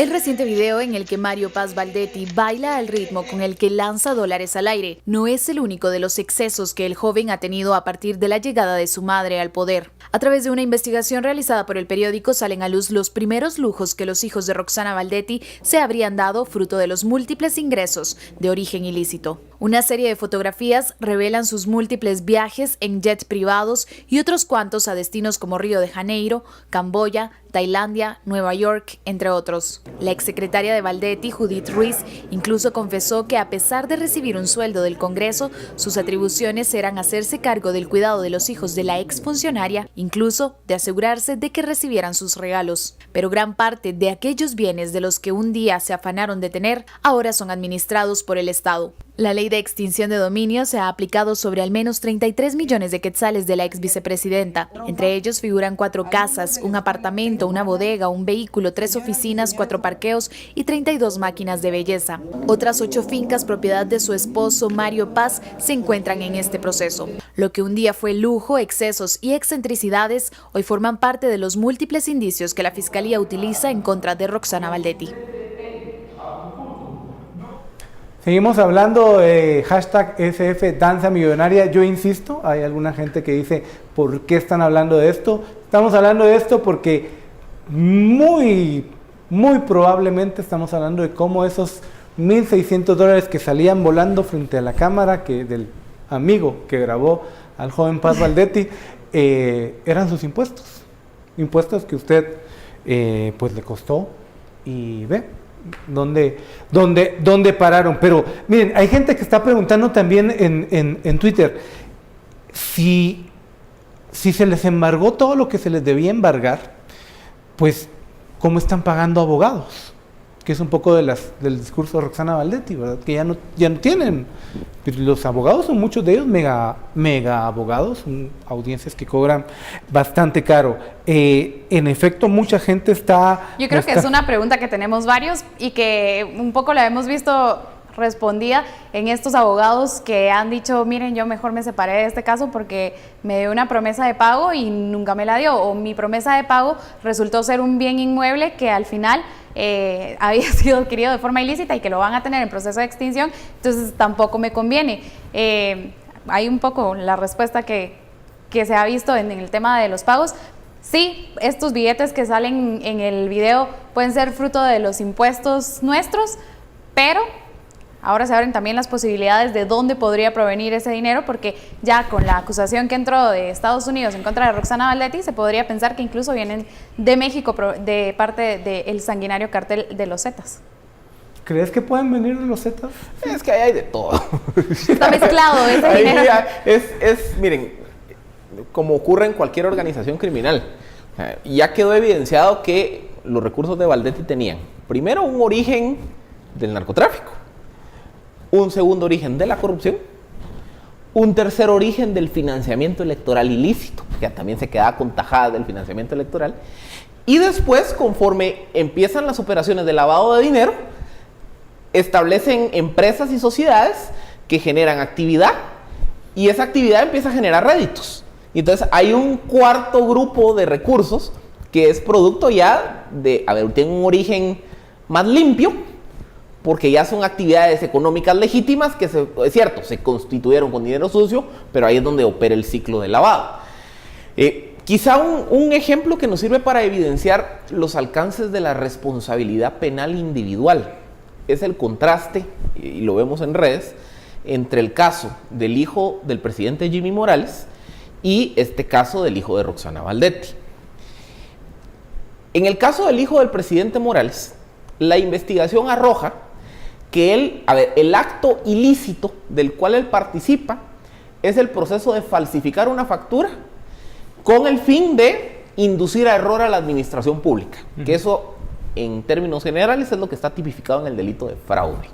El reciente video en el que Mario Paz Baldetti baila al ritmo con el que lanza dólares al aire no es el único de los excesos que el joven ha tenido a partir de la llegada de su madre al poder. A través de una investigación realizada por el periódico salen a luz los primeros lujos que los hijos de Roxana Baldetti se habrían dado fruto de los múltiples ingresos de origen ilícito. Una serie de fotografías revelan sus múltiples viajes en jets privados y otros cuantos a destinos como Río de Janeiro, Camboya, Tailandia, Nueva York, entre otros. La exsecretaria de Baldetti, Judith Ruiz, incluso confesó que a pesar de recibir un sueldo del Congreso, sus atribuciones eran hacerse cargo del cuidado de los hijos de la exfuncionaria, incluso de asegurarse de que recibieran sus regalos. Pero gran parte de aquellos bienes de los que un día se afanaron de tener, ahora son administrados por el Estado. La ley de extinción de dominio se ha aplicado sobre al menos 33 millones de quetzales de la ex vicepresidenta. Entre ellos figuran 4 casas, un apartamento, una bodega, un vehículo, 3 oficinas, 4 parqueos y 32 máquinas de belleza. Otras 8 fincas propiedad de su esposo Mario Paz se encuentran en este proceso. Lo que un día fue lujo, excesos y excentricidades, hoy forman parte de los múltiples indicios que la Fiscalía utiliza en contra de Roxana Baldetti. Seguimos hablando de hashtag SF Danza Millonaria. Yo insisto, hay alguna gente que dice, ¿por qué están hablando de esto? Estamos hablando de esto porque muy probablemente estamos hablando de cómo esos $1,600 que salían volando frente a la cámara del amigo que grabó al joven Paz Baldetti eran sus impuestos. Impuestos que usted pues le costó y ve. ¿Dónde pararon? Pero miren, hay gente que está preguntando también en Twitter si se les embargó todo lo que se les debía embargar, pues ¿cómo están pagando abogados? Que es un poco del discurso de Roxana Baldetti, ¿verdad? Que ya no tienen. Los abogados son muchos de ellos mega abogados, son audiencias que cobran bastante caro. En efecto, mucha gente está... Yo creo que es una pregunta que tenemos varios y que un poco la hemos visto respondida en estos abogados que han dicho, miren, yo mejor me separé de este caso porque me dio una promesa de pago y nunca me la dio, o mi promesa de pago resultó ser un bien inmueble que al final había sido adquirido de forma ilícita y que lo van a tener en proceso de extinción, entonces tampoco me conviene. Hay un poco la respuesta que se ha visto en el tema de los pagos. Sí, estos billetes que salen en el video pueden ser fruto de los impuestos nuestros, pero ahora se abren también las posibilidades de dónde podría provenir ese dinero, porque ya con la acusación que entró de Estados Unidos en contra de Roxana Baldetti, se podría pensar que incluso vienen de México, de parte del sanguinario cartel de los Zetas. ¿Crees que pueden venir de los Zetas? Es que ahí hay de todo. Está mezclado ese dinero. Miren, como ocurre en cualquier organización criminal, ya quedó evidenciado que los recursos de Baldetti tenían, primero, un origen del narcotráfico, un segundo origen de la corrupción, un tercer origen del financiamiento electoral ilícito, que también se quedaba con tajadas del financiamiento electoral, y después, conforme empiezan las operaciones de lavado de dinero, establecen empresas y sociedades que generan actividad, y esa actividad empieza a generar réditos. Y entonces hay un cuarto grupo de recursos que es producto ya de, tiene un origen más limpio, porque ya son actividades económicas legítimas que, es cierto, se constituyeron con dinero sucio, pero ahí es donde opera el ciclo de lavado. Quizá un ejemplo que nos sirve para evidenciar los alcances de la responsabilidad penal individual es el contraste, y lo vemos en redes, entre el caso del hijo del presidente Jimmy Morales y este caso del hijo de Roxana Baldetti. En el caso del hijo del presidente Morales, la investigación arroja que el acto ilícito del cual él participa es el proceso de falsificar una factura con el fin de inducir a error a la administración pública, que eso en términos generales es lo que está tipificado en el delito de fraude.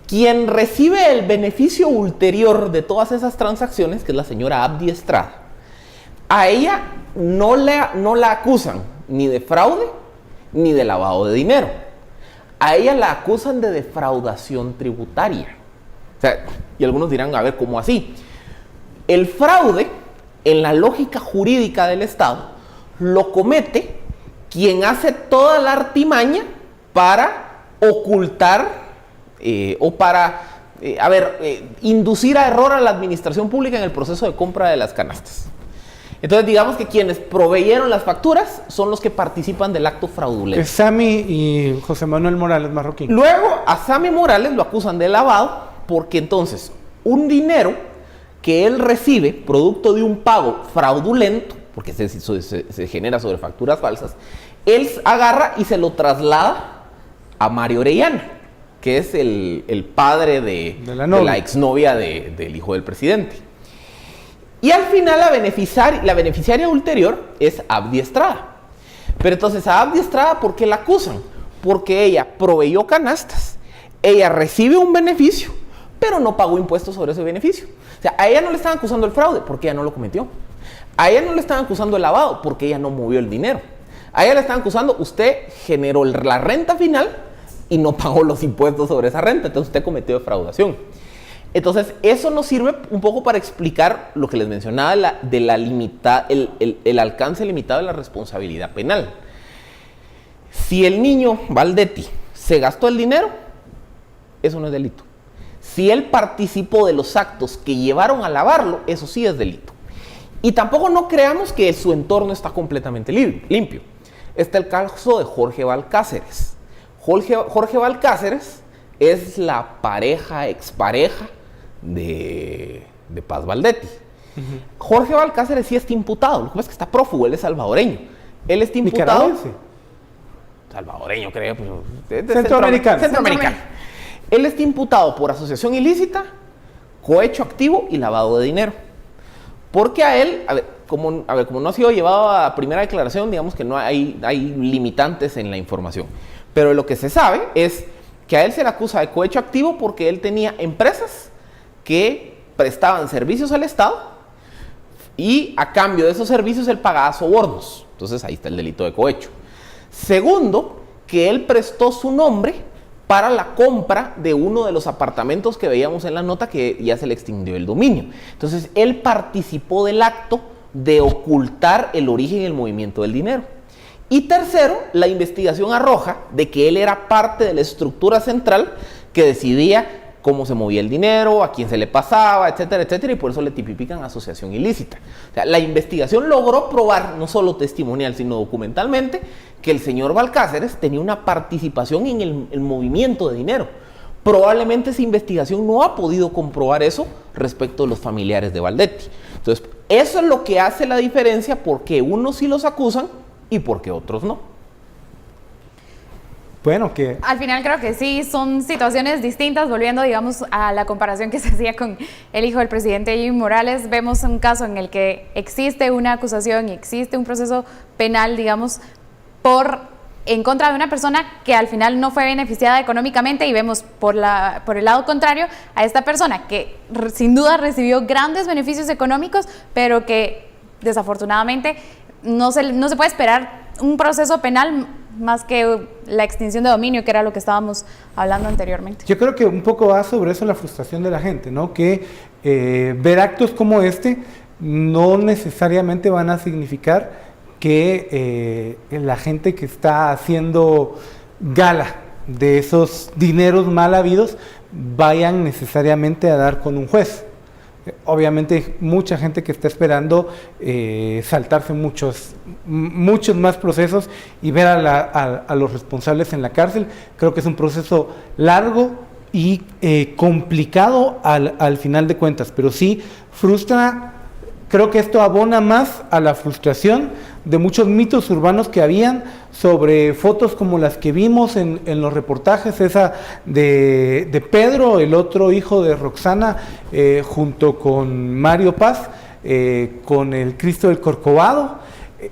Quien recibe el beneficio ulterior de todas esas transacciones, que es la señora Abdi Estrada, a ella no la acusan ni de fraude ni de lavado de dinero. A ella la acusan de defraudación tributaria. O sea, y algunos dirán, ¿cómo así? El fraude, en la lógica jurídica del Estado, lo comete quien hace toda la artimaña para ocultar o para, inducir a error a la administración pública en el proceso de compra de las canastas. Entonces, digamos que quienes proveyeron las facturas son los que participan del acto fraudulento. Es Sammy y José Manuel Morales Marroquín. Luego, a Sammy Morales lo acusan de lavado porque entonces un dinero que él recibe producto de un pago fraudulento, porque se genera sobre facturas falsas, él agarra y se lo traslada a Mario Orellana, que es el padre de la exnovia del hijo del presidente. Y al final la beneficiaria ulterior es Abdi Estrada. Pero entonces a Abdi Estrada, ¿por qué la acusan? Porque ella proveyó canastas, ella recibe un beneficio, pero no pagó impuestos sobre ese beneficio. O sea, a ella no le estaban acusando el fraude porque ella no lo cometió. A ella no le estaban acusando el lavado porque ella no movió el dinero. A ella le estaban acusando, usted generó la renta final y no pagó los impuestos sobre esa renta, entonces usted cometió defraudación. Entonces, eso nos sirve un poco para explicar lo que les mencionaba el alcance limitado de la responsabilidad penal. Si el niño Baldetti se gastó el dinero, eso no es delito. Si él participó de los actos que llevaron a lavarlo, eso sí es delito. Y tampoco no creamos que su entorno está completamente limpio. Está el caso de Jorge Valcáceres. Jorge Valcáceres es la expareja de Paz Baldetti. Jorge Valcáceres sí está imputado, lo que pasa es que está prófugo, él es salvadoreño. Él está imputado. Salvadoreño, creo. Centroamericano. Él está imputado por asociación ilícita, cohecho activo y lavado de dinero. Porque a él, como no ha sido llevado a primera declaración, digamos que no hay limitantes en la información. Pero lo que se sabe es que a él se le acusa de cohecho activo porque él tenía empresas que prestaban servicios al Estado y a cambio de esos servicios él pagaba sobornos. Entonces ahí está el delito de cohecho. Segundo, que él prestó su nombre para la compra de uno de los apartamentos que veíamos en la nota que ya se le extinguió el dominio. Entonces él participó del acto de ocultar el origen y el movimiento del dinero. Y tercero, la investigación arroja de que él era parte de la estructura central que decidía cómo se movía el dinero, a quién se le pasaba, etcétera, etcétera, y por eso le tipifican asociación ilícita. O sea, la investigación logró probar, no solo testimonial, sino documentalmente, que el señor Valcáceres tenía una participación en el movimiento de dinero. Probablemente esa investigación no ha podido comprobar eso respecto de los familiares de Baldetti. Entonces, eso es lo que hace la diferencia porque unos sí los acusan y porque otros no. Bueno, que al final creo que sí, son situaciones distintas. Volviendo, digamos, a la comparación que se hacía con el hijo del presidente Jimmy Morales, vemos un caso en el que existe una acusación y existe un proceso penal, digamos, en contra de una persona que al final no fue beneficiada económicamente, y vemos por el lado contrario a esta persona que sin duda recibió grandes beneficios económicos, pero que desafortunadamente no se puede esperar un proceso penal más que la extinción de dominio, que era lo que estábamos hablando anteriormente. Yo creo que un poco va sobre eso la frustración de la gente, ¿no? Que ver actos como este no necesariamente van a significar que la gente que está haciendo gala de esos dineros mal habidos vayan necesariamente a dar con un juez. Obviamente hay mucha gente que está esperando saltarse muchos más procesos y ver a los responsables en la cárcel. Creo que es un proceso largo y complicado al final de cuentas, pero sí frustra. Creo que esto abona más a la frustración de muchos mitos urbanos que habían sobre fotos como las que vimos en los reportajes, esa de Pedro, el otro hijo de Roxana, junto con Mario Paz, con el Cristo del Corcovado,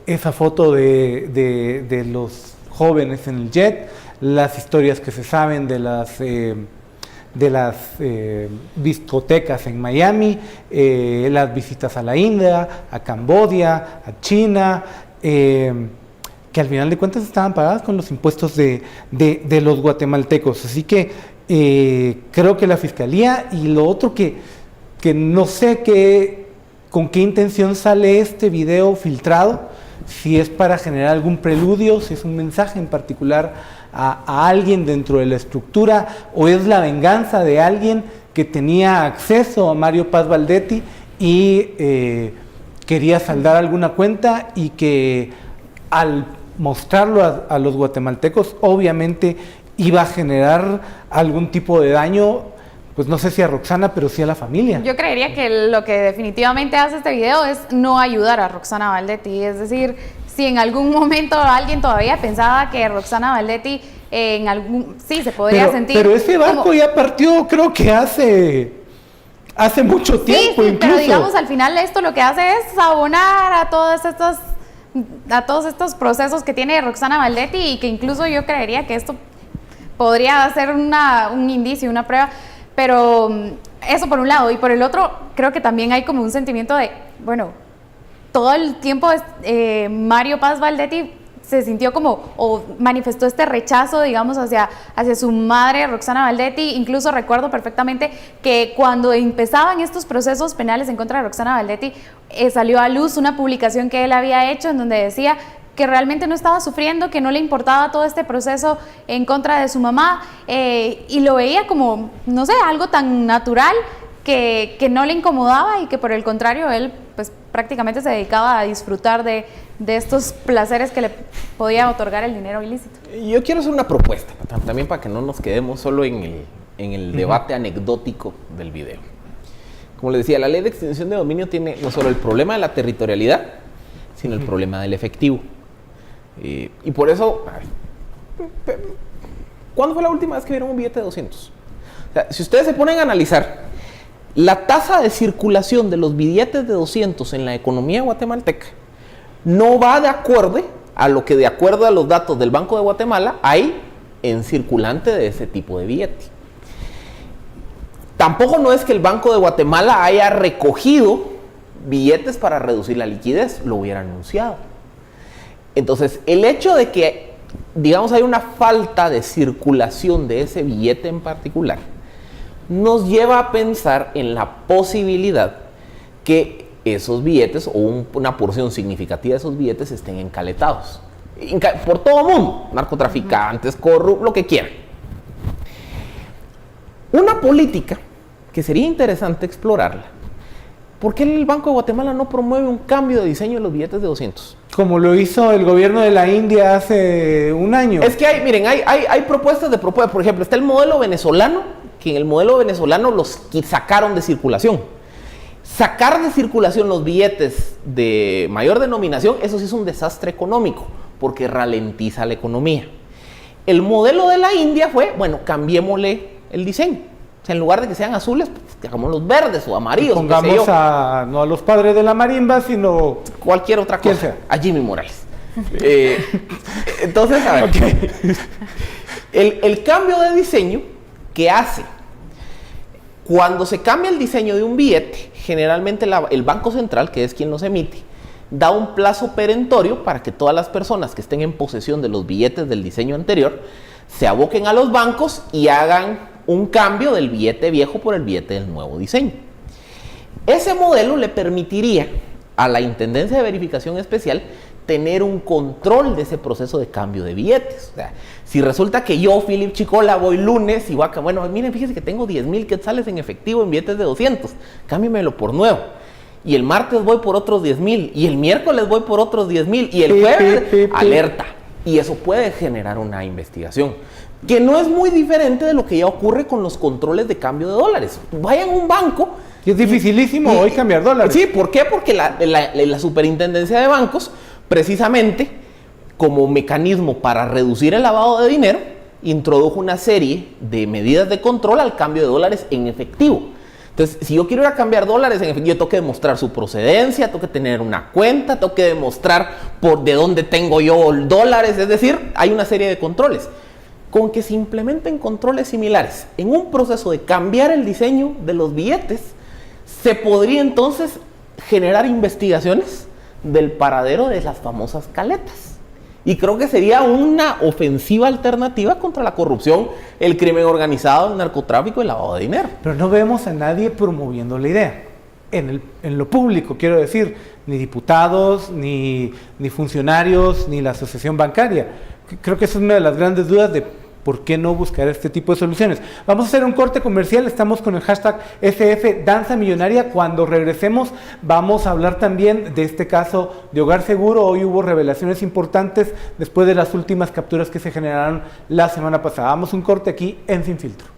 esa foto de los jóvenes en el jet, las historias que se saben de las discotecas en Miami, las visitas a la India, a Camboya, a China, que al final de cuentas estaban pagadas con los impuestos de los guatemaltecos. Así que creo que la Fiscalía, y lo otro que no sé con qué intención sale este video filtrado, si es para generar algún preludio, si es un mensaje en particular a alguien dentro de la estructura o es la venganza de alguien que tenía acceso a Mario Paz Baldetti y quería saldar alguna cuenta y que al mostrarlo a los guatemaltecos obviamente iba a generar algún tipo de daño, pues no sé si a Roxana, pero sí a la familia. Yo creería que lo que definitivamente hace este video es no ayudar a Roxana Baldetti, es decir, si en algún momento alguien todavía pensaba que Roxana Baldetti sí se podría sentir... Pero ese barco ya partió, creo que hace mucho tiempo sí, incluso. Pero digamos, al final esto lo que hace es abonar a todos estos procesos que tiene Roxana Baldetti y que incluso yo creería que esto podría ser un indicio, una prueba, pero eso por un lado. Y por el otro, creo que también hay como un sentimiento de, bueno, todo el tiempo Mario Paz Baldetti se sintió como, o manifestó este rechazo, digamos, hacia su madre, Roxana Baldetti. Incluso recuerdo perfectamente que cuando empezaban estos procesos penales en contra de Roxana Baldetti, salió a luz una publicación que él había hecho en donde decía que realmente no estaba sufriendo, que no le importaba todo este proceso en contra de su mamá, y lo veía como, no sé, algo tan natural que no le incomodaba y que por el contrario él pues prácticamente se dedicaba a disfrutar de estos placeres que le podía otorgar el dinero ilícito. Yo quiero hacer una propuesta, también para que no nos quedemos solo en el debate anecdótico del video. Como les decía, la ley de extinción de dominio tiene no solo el problema de la territorialidad, sino el problema del efectivo. Y por eso, ¿cuándo fue la última vez que vieron un billete de 200? O sea, si ustedes se ponen a analizar la tasa de circulación de los billetes de 200 en la economía guatemalteca, no va de acuerdo a lo que de acuerdo a los datos del Banco de Guatemala hay en circulante de ese tipo de billete. Tampoco no es que el Banco de Guatemala haya recogido billetes para reducir la liquidez, lo hubiera anunciado. Entonces, el hecho de que, digamos, hay una falta de circulación de ese billete en particular, nos lleva a pensar en la posibilidad que esos billetes, o una porción significativa de esos billetes, estén encaletados. Por todo el mundo, narcotraficantes, corruptos, lo que quieran. Una política que sería interesante explorarla. ¿Por qué el Banco de Guatemala no promueve un cambio de diseño en los billetes de 200? Como lo hizo el gobierno de la India hace un año. Es que hay propuestas de propuestas. Por ejemplo, está el modelo venezolano, que en el modelo venezolano los sacaron de circulación. Sacar de circulación los billetes de mayor denominación, eso sí es un desastre económico, porque ralentiza la economía. El modelo de la India fue, bueno, cambiémosle el diseño. O sea, en lugar de que sean azules, pues, hagámoslos verdes o amarillos. Pongamos no a los padres de la marimba, sino cualquier otra cosa. Sea. A Jimmy Morales. Entonces, a ver. Okay. El cambio de diseño que hace cuando se cambia el diseño de un billete, generalmente el Banco Central, que es quien los emite, da un plazo perentorio para que todas las personas que estén en posesión de los billetes del diseño anterior se aboquen a los bancos y hagan un cambio del billete viejo por el billete del nuevo diseño. Ese modelo le permitiría a la Intendencia de Verificación Especial tener un control de ese proceso de cambio de billetes. O sea, si resulta que yo, Philip Chicola, voy lunes y voy a, bueno, miren, fíjense que tengo 10,000 quetzales en efectivo en billetes de 200, cámbiamelo por nuevo. Y el martes voy por otros 10,000, y el miércoles voy por otros 10,000, y el jueves, alerta. Y eso puede generar una investigación, que no es muy diferente de lo que ya ocurre con los controles de cambio de dólares. Vayan a un banco. Y es dificilísimo hoy cambiar dólares. Sí, ¿por qué? Porque la Superintendencia de Bancos, precisamente como mecanismo para reducir el lavado de dinero, introdujo una serie de medidas de control al cambio de dólares en efectivo. Entonces, si yo quiero ir a cambiar dólares en efectivo, yo tengo que demostrar su procedencia, tengo que tener una cuenta, tengo que demostrar de dónde tengo yo dólares, es decir, hay una serie de controles. Con que se implementen controles similares en un proceso de cambiar el diseño de los billetes, se podría entonces generar investigaciones del paradero de las famosas caletas. Y creo que sería una ofensiva alternativa contra la corrupción, el crimen organizado, el narcotráfico y el lavado de dinero. Pero no vemos a nadie promoviendo la idea. En lo público, quiero decir, ni diputados, ni funcionarios, ni la asociación bancaria. Creo que esa es una de las grandes dudas de por qué no buscar este tipo de soluciones. Vamos a hacer un corte comercial, estamos con el hashtag SF Danza Millonaria. Cuando regresemos vamos a hablar también de este caso de Hogar Seguro. Hoy hubo revelaciones importantes después de las últimas capturas que se generaron la semana pasada. Vamos a un corte aquí en Sin Filtro.